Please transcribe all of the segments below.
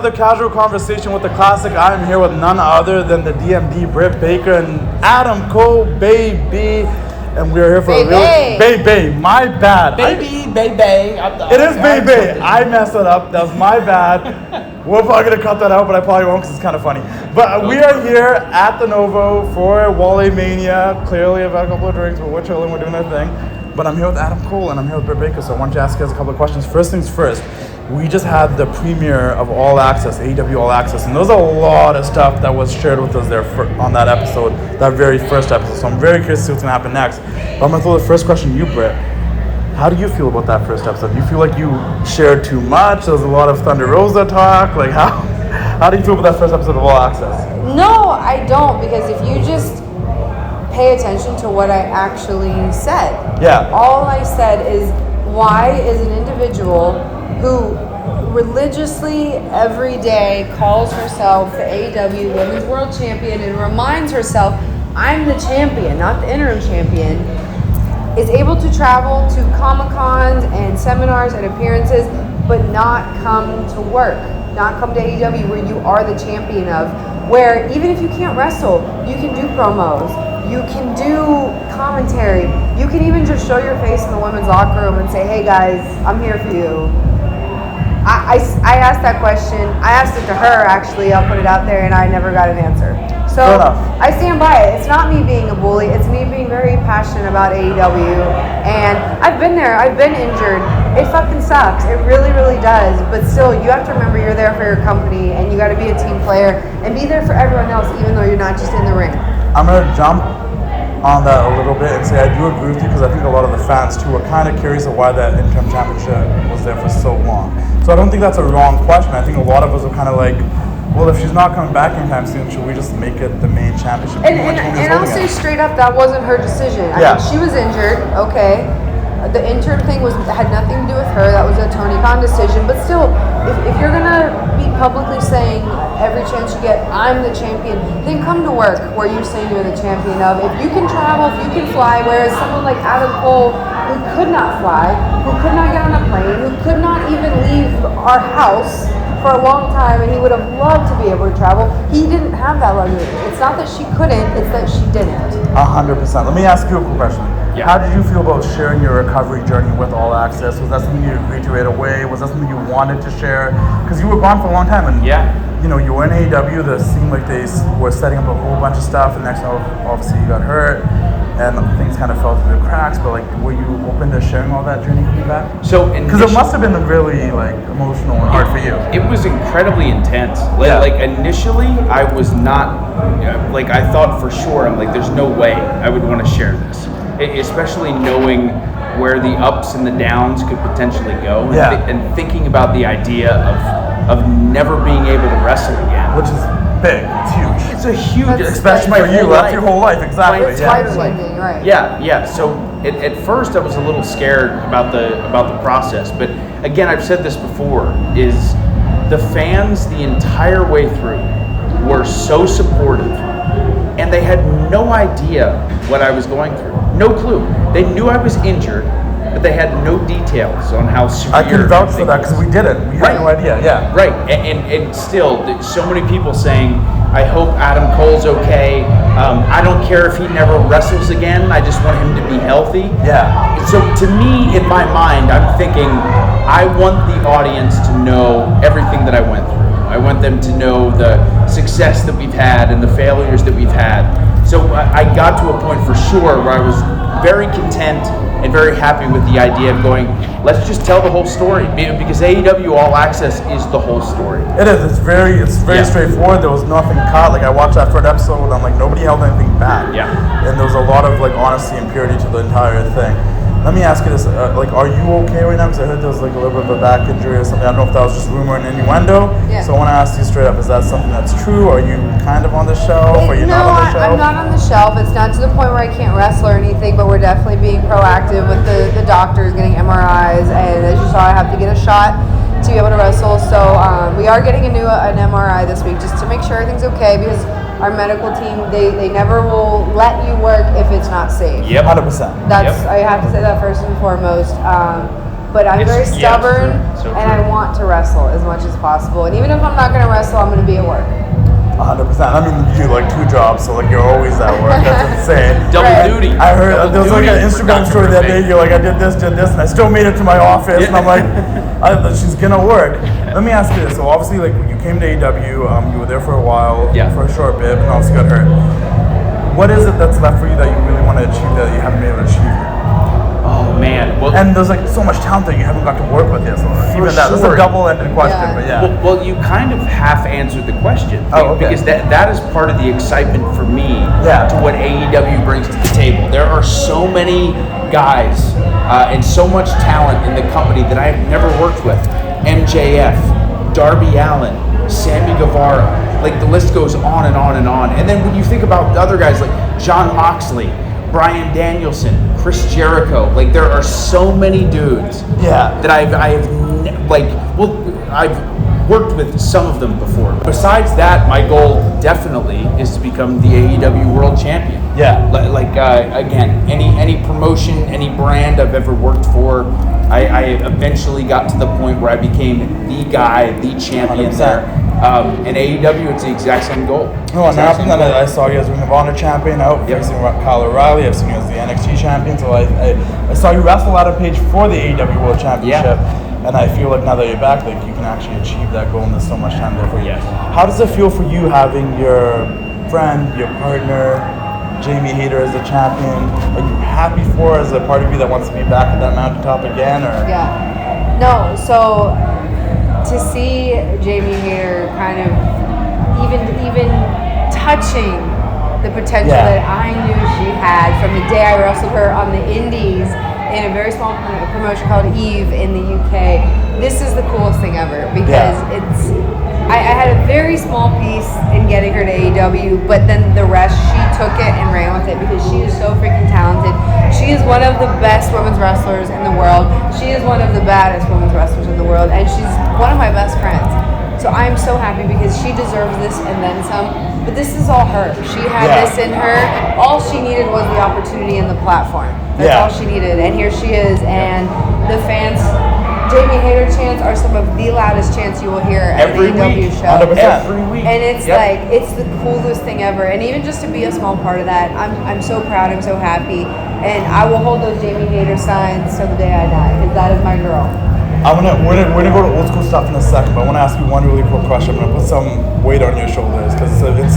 another casual conversation with the classic. I'm here with none other than the D.M.D, Britt Baker, and Adam Cole, baby. And we're here for a really... Baby, my bad. Baby. It is baby. I messed it up. That was my bad. We're probably going to cut that out, but I probably won't because it's kind of funny. But we are here at the Novo for Walemania. Clearly, I've had a couple of drinks, but we're chilling, we're doing our thing. But I'm here with Adam Cole, and I'm here with Britt Baker, so I want to ask you guys a couple of questions. First things first, we just had the premiere of All Access, AEW All Access, and there was a lot of stuff that was shared with us there on that episode, that very first episode. So I'm very curious to see what's going to happen next. But I'm going to throw the first question to you, Britt. How do you feel about that first episode? Do you feel like you shared too much? There was a lot of Thunder Rosa talk. Like, how do you feel about that first episode of All Access? No, I don't, because if you just pay attention to what I actually said. Yeah. All I said is, why is an individual who religiously every day calls herself the AEW Women's World Champion and reminds herself, I'm the champion, not the interim champion, is able to travel to Comic-Cons and seminars and appearances, but not come to work, not come to AEW where you are the champion of, where even if you can't wrestle, you can do promos, you can do commentary, you can even just show your face in the women's locker room and say, hey guys, I'm here for you. I asked that question. I asked it to her, actually. I'll put it out there, and I never got an answer. So I stand by it. It's not me being a bully. It's me being very passionate about AEW. And I've been there. I've been injured. It fucking sucks. It really, really does. But still, you have to remember you're there for your company, and you got to be a team player and be there for everyone else, even though you're not just in the ring. I'm going to jump on that a little bit and say I do agree with you, because I think a lot of the fans too are kind of curious of why that interim championship was there for so long. So I don't think that's a wrong question. I think a lot of us are kind of like, well, if she's not coming back anytime soon, should we just make it the main championship? And I'll say straight up, that wasn't her decision. I mean, she was injured, okay. The interim thing had nothing to do with her. That was a Tony Khan decision. But still, if you're going to be publicly saying every chance you get, I'm the champion, then come to work where you're saying you're the champion of. If you can travel, if you can fly, whereas someone like Adam Cole, who could not fly, who could not get on a plane, who could not even leave our house for a long time, and he would have loved to be able to travel, he didn't have that luxury. It's not that she couldn't, it's that she didn't. 100%. Let me ask you a quick question. Yeah. How did you feel about sharing your recovery journey with All Access? Was that something you agreed to right away? Was that something you wanted to share? Because you were gone for a long time, and you know, you were in AEW. That seemed like they were setting up a whole bunch of stuff, and next, obviously, you got hurt, and things kind of fell through the cracks. But like, were you open to sharing all that journey coming back? So, because it must have been really like emotional and hard for you. It was incredibly intense. Like initially, I was not like, I thought for sure, I'm like, there's no way I would want to share this. Especially knowing where the ups and the downs could potentially go, and thinking about the idea of never being able to wrestle again, which is big. It's huge. It's a huge, especially for you. That's your whole life, exactly. It's life-changing, right? Yeah. So at first, I was a little scared about the process, but again, I've said this before: is the fans the entire way through were so supportive, and they had no idea what I was going through. No clue. They knew I was injured, but they had no details on how severe. I can vouch for that because we didn't. We had no idea. Yeah. Right. And still, so many people saying, I hope Adam Cole's okay. I don't care if he never wrestles again. I just want him to be healthy. Yeah. So to me, in my mind, I'm thinking, I want the audience to know everything that I went through. I want them to know the success that we've had and the failures that we've had. So I got to a point for sure where I was very content and very happy with the idea of going, let's just tell the whole story, because AEW All Access is the whole story. It is. It's very straightforward. There was nothing cut. Like, I watched that first episode, and I'm like, nobody held anything back. Yeah. And there was a lot of like honesty and purity to the entire thing. Let me ask you this: like, are you okay right now? Because I heard there was like a little bit of a back injury or something. I don't know if that was just rumor and innuendo. Yeah. So I want to ask you straight up: is that something that's true? Are you kind of on the shelf? Are you not on the shelf? I'm not on the shelf. It's not to the point where I can't wrestle or anything. But we're definitely being proactive with the doctors, getting MRIs, and as you saw, I have to get a shot to be able to wrestle. So we are getting an MRI this week just to make sure everything's okay, because our medical team, they never will let you work if it's not safe. Yep. 100%. I have to say that first and foremost. But I'm very Yeah, stubborn, so and I true. want to wrestle as much as possible. And even if I'm not going to wrestle, I'm going to be at work. 100%. I mean, you do like 2 jobs, so like you're always at work. That's insane. Double Right. duty. I heard Double there was like duty an for Instagram Dr. story that day. Baker. You're like, I did this, and I still made it to my office, and I'm like, she's gonna work. Let me ask you this. So obviously, like when you came to AEW, you were there for a while, Yeah. for a short bit, and obviously got hurt. What is it that's left for you that you really want to achieve that you haven't been able to achieve yet? Oh man. Well, And there's like so much talent that you haven't got to work with yet. So even that, that's a sure. double-ended question, Yeah. but yeah. Well, you kind of half answered the question. Oh, okay. Because that is part of the excitement for me Yeah. to what AEW brings to the table. There are so many guys and so much talent in the company that I've never worked with. MJF, Darby Allin, Sammy Guevara, like the list goes on and on and on. And then when you think about the other guys like Jon Moxley, Bryan Danielson, Chris Jericho, like there are so many dudes Yeah. that I've worked with some of them before. Besides that, my goal definitely is to become the AEW World Champion. Yeah. Again, any promotion, any brand I've ever worked for, I eventually got to the point where I became the guy, the champion 100%. there. And AEW, it's the exact same goal. No, and Exact same after that, goal. I saw you as Ring of Honor champion out Yep. facing Kyle O'Reilly. I've seen you as the NXT champion. So I saw you wrestle out of Page for the AEW World Championship. And I feel like now that you're back, like you can actually achieve that goal, and there's so much time there for you. Yes. How does it feel for you having your friend, your partner, Jamie Hayter as a champion? Are you happy for her as a part of you that wants to be back at that mountaintop again, or? Yeah. No, so to see Jamie Hayter kind of even touching the potential Yeah. that I knew she had from the day I wrestled her on the Indies in a very small promotion called Eve in the UK. This is the coolest thing ever because I had a very small piece in getting her to AEW, but then the rest, she took it and ran with it because she is so freaking talented. She is one of the best women's wrestlers in the world. She is one of the baddest women's wrestlers in the world, and she's one of my best friends. So I'm so happy because she deserves this and then some. But this is all her. She had this in her. All she needed was the opportunity and the platform. That's all she needed. And here she is. And the fans, Jamie Hayter chants are some of the loudest chants you will hear at Every an AEW week. show. 100%. Every week. And it's like, it's the coolest thing ever. And even just to be a small part of that, I'm so proud, I'm so happy. And I will hold those Jamie Hayter signs till the day I die, because that is my girl. We're gonna go to old school stuff in a second, but I want to ask you one really quick question. I'm gonna put some weight on your shoulders because it's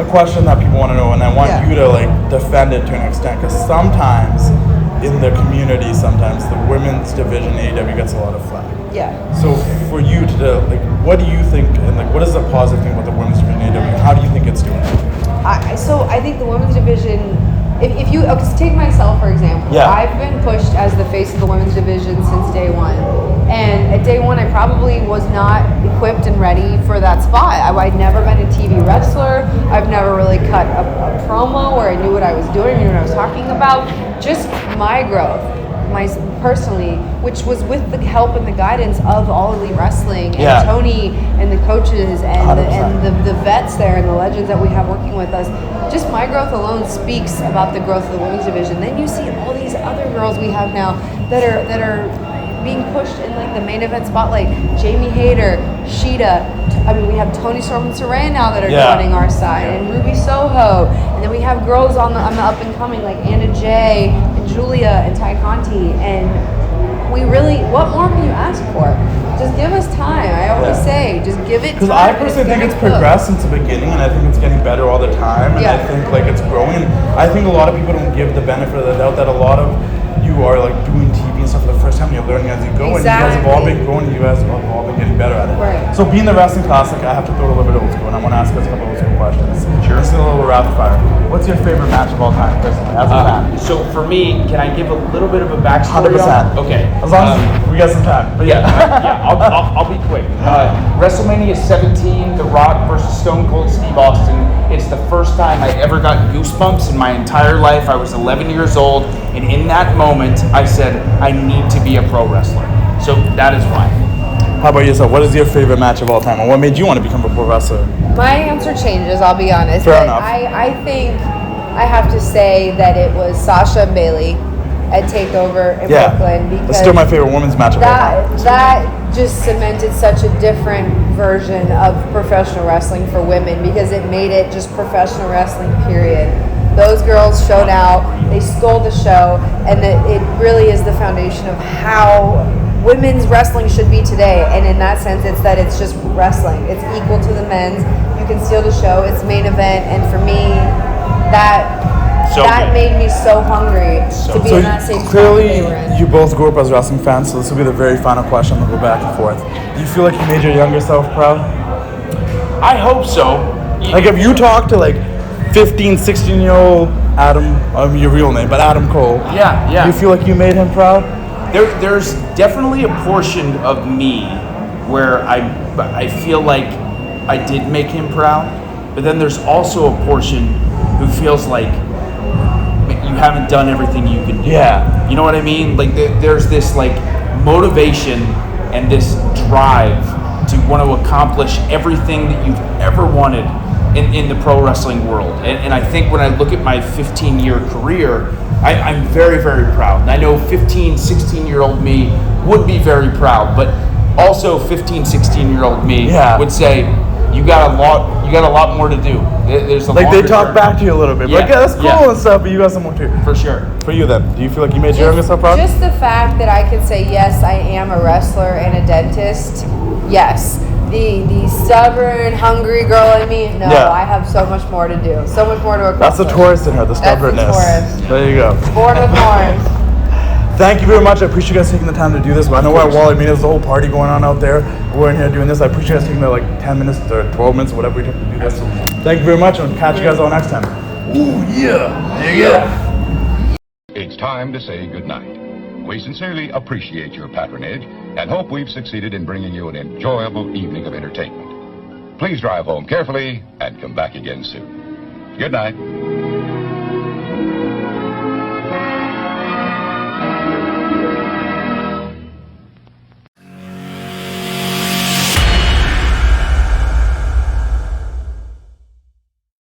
a question that people want to know, and I want you to like defend it to an extent. Because sometimes in the community, sometimes the women's division AEW gets a lot of flack. Yeah. So for you to like, what do you think, and like, what is the positive thing about the women's division AEW? How do you think it's doing? So I think the women's division, if you just take myself for example, I've been pushed as the face of the women's division since day one. And at day one, I probably was not equipped and ready for that spot. I'd never been a TV wrestler. I've never really cut a promo where I knew what I was doing, knew what I was talking about. Just my growth, personally, which was with the help and the guidance of All Elite Wrestling and Tony and the coaches and the vets there and the legends that we have working with us. Just my growth alone speaks about the growth of the women's division. Then you see all these other girls we have now that are being pushed in like the main event spotlight. Jamie Hayter, Sheeta. I mean, we have Tony Storm and Saran now that are joining our side, and Ruby Soho. And then we have girls on the up and coming like Anna Jay and Julia and Ty Conti. And we really, what more can you ask for? Just give us time. I always say, just give it time. Because I personally think it's progressed since the beginning, and I think it's getting better all the time. And I think like it's growing. And I think a lot of people don't give the benefit of the doubt that a lot of you are like doing TV and stuff for the first time. You're learning as you go, and you guys have all been growing. You guys have all been getting better at it. Right. So being the wrestling classic, I have to throw it a little bit old school, and I want to ask us a couple old school questions. Sure. Just a little rapid fire. What's your favorite match of all time, personally, as a fan? So for me, can I give a little bit of a backstory? 100%. Okay. As long as we got some time. But I'll be quick. WrestleMania 17, The Rock versus Stone Cold Steve Austin. It's the first time I ever got goosebumps in my entire life. I was 11 years old, and in that moment, I said, I need to be a pro wrestler. So that is why. How about yourself? What is your favorite match of all time, or what made you want to become a pro wrestler? My answer changes, I'll be honest. Fair but enough. I think I have to say that it was Sasha and Bailey at TakeOver in Yeah, Brooklyn because it's still my favorite women's match of all time. that just cemented such a different version of professional wrestling for women because it made it just professional wrestling, period. Those girls showed out, they stole the show, and it really is the foundation of how women's wrestling should be today. And in that sense, it's just wrestling. It's equal to the men's. You can steal the show, it's main event, and for me, that made me so hungry to be in that same spot clearly, they were in. you both grew up as wrestling fans, so this will be the very final question. We'll go back and forth. Do you feel like you made your younger self proud? I hope so. Like if you talk to like 15, 16-year-old Adam, your real name, but Adam Cole. Yeah. Do you feel like you made him proud? There's definitely a portion of me where I feel like I did make him proud, but then there's also a portion who feels like you haven't done everything you can do. Yeah. You know what I mean? Like there's this like motivation and this drive to want to accomplish everything that you've ever wanted in the pro wrestling world. And I think when I look at my 15-year career, I'm very, very proud. And I know 15, 16-year-old me would be very proud, but also 15, 16-year-old me would say, you got a lot more to do. There's a like they talk term. back to you a little bit. Yeah. Like, yeah, that's cool and stuff, but you got some more too. For sure. For you then, do you feel like you made your younger self proud? Just the fact that I could say, yes, I am a wrestler and a dentist, yes. The stubborn, hungry girl in me, no, I have so much more to do. So much more to accomplish. That's the Taurus in her, the stubbornness. That's the Taurus. There you go. Born with horns. Thank you very much. I appreciate you guys taking the time to do this. I know at Walemania there's a whole party going on out there. We're in here doing this. I appreciate you guys taking the 10 minutes or 12 minutes, whatever we took to do this. Thank you very much, and catch you guys all next time. Ooh, yeah. There you go. It's time to say goodnight. We sincerely appreciate your patronage and hope we've succeeded in bringing you an enjoyable evening of entertainment. Please drive home carefully and come back again soon. Good night.